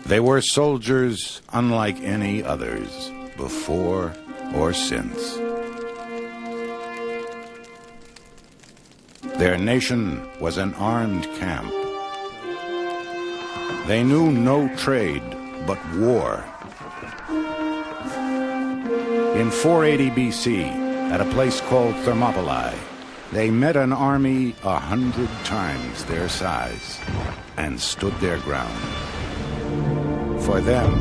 They were soldiers unlike any others, before or since. Their nation was an armed camp. They knew no trade but war. In 480 BC, at a place called Thermopylae, they met an army 100 times their size and stood their ground. For them,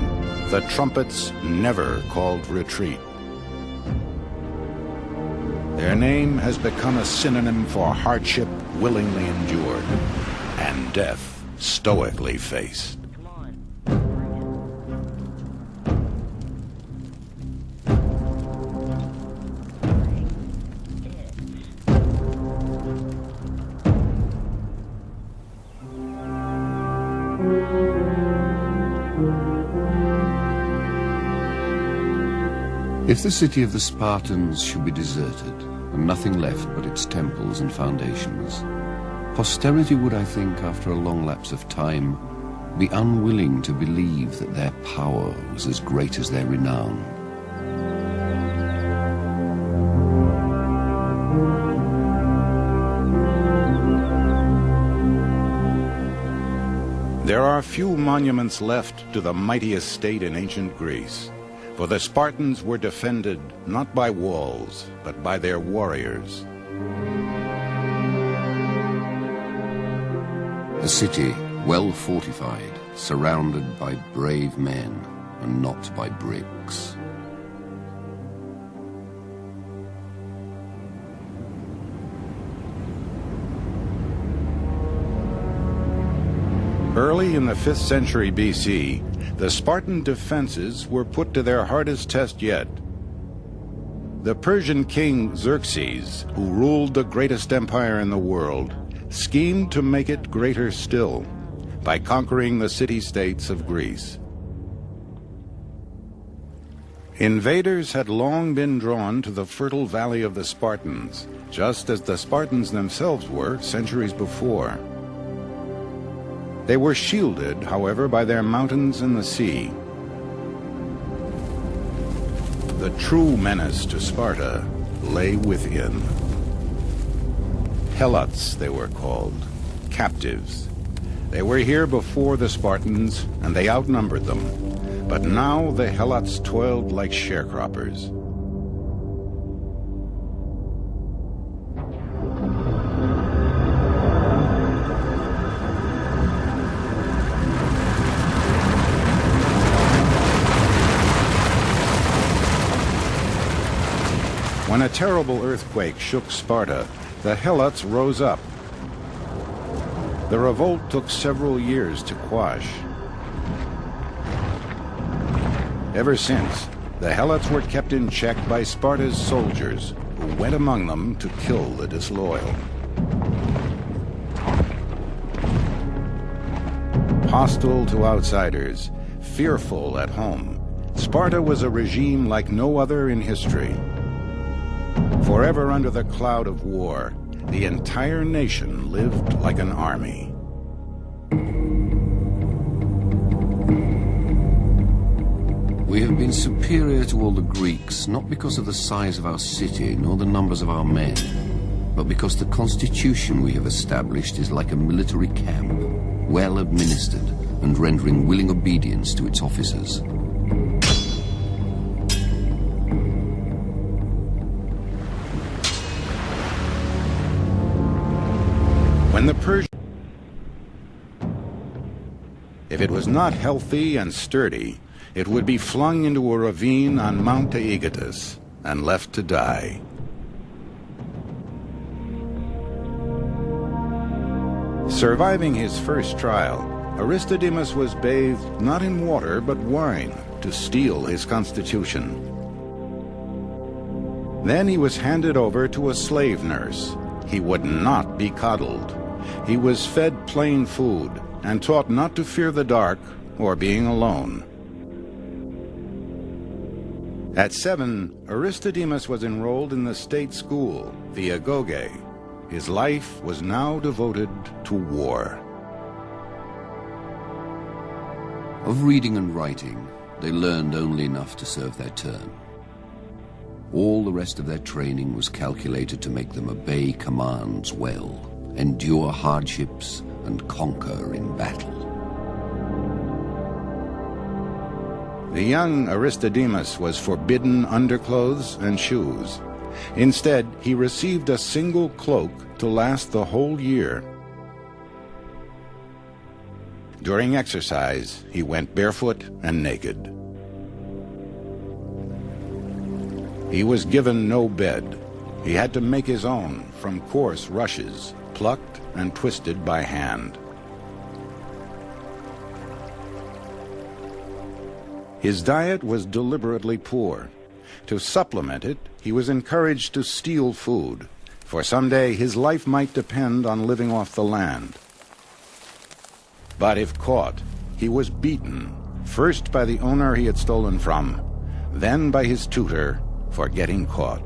the trumpets never called retreat. Their name has become a synonym for hardship willingly endured and death stoically faced. If the city of the Spartans should be deserted, and nothing left but its temples and foundations, posterity would, I think, after a long lapse of time, be unwilling to believe that their power was as great as their renown. There are few monuments left to the mightiest state in ancient Greece. For the Spartans were defended not by walls, but by their warriors. A city well fortified, surrounded by brave men, and not by bricks. Early in the 5th century BC, the Spartan defenses were put to their hardest test yet. The Persian king Xerxes, who ruled the greatest empire in the world, schemed to make it greater still by conquering the city-states of Greece. Invaders had long been drawn to the fertile valley of the Spartans, just as the Spartans themselves were centuries before. They were shielded, however, by their mountains and the sea. The true menace to Sparta lay within. Helots, they were called, captives. They were here before the Spartans, and they outnumbered them. But now the Helots toiled like sharecroppers. When a terrible earthquake shook Sparta, the Helots rose up. The revolt took several years to quash. Ever since, the Helots were kept in check by Sparta's soldiers, who went among them to kill the disloyal. Hostile to outsiders, fearful at home, Sparta was a regime like no other in history. Forever under the cloud of war, the entire nation lived like an army. We have been superior to all the Greeks, not because of the size of our city, nor the numbers of our men, but because the constitution we have established is like a military camp, well administered and rendering willing obedience to its officers. When the Persian, if it was not healthy and sturdy, it would be flung into a ravine on Mount Aegatus and left to die. Surviving his first trial, Aristodemus was bathed not in water but wine to steel his constitution. Then he was handed over to a slave nurse. He would not be coddled. He was fed plain food and taught not to fear the dark or being alone. At 7, Aristodemus was enrolled in the state school, the Agoge. His life was now devoted to war. Of reading and writing, they learned only enough to serve their turn. All the rest of their training was calculated to make them obey commands well, endure hardships, and conquer in battle. The young Aristodemus was forbidden underclothes and shoes. Instead, he received a single cloak to last the whole year. During exercise, he went barefoot and naked. He was given no bed. He had to make his own from coarse rushes, plucked and twisted by hand. His diet was deliberately poor. To supplement it, he was encouraged to steal food, for someday his life might depend on living off the land. But if caught, he was beaten, first by the owner he had stolen from, then by his tutor for getting caught.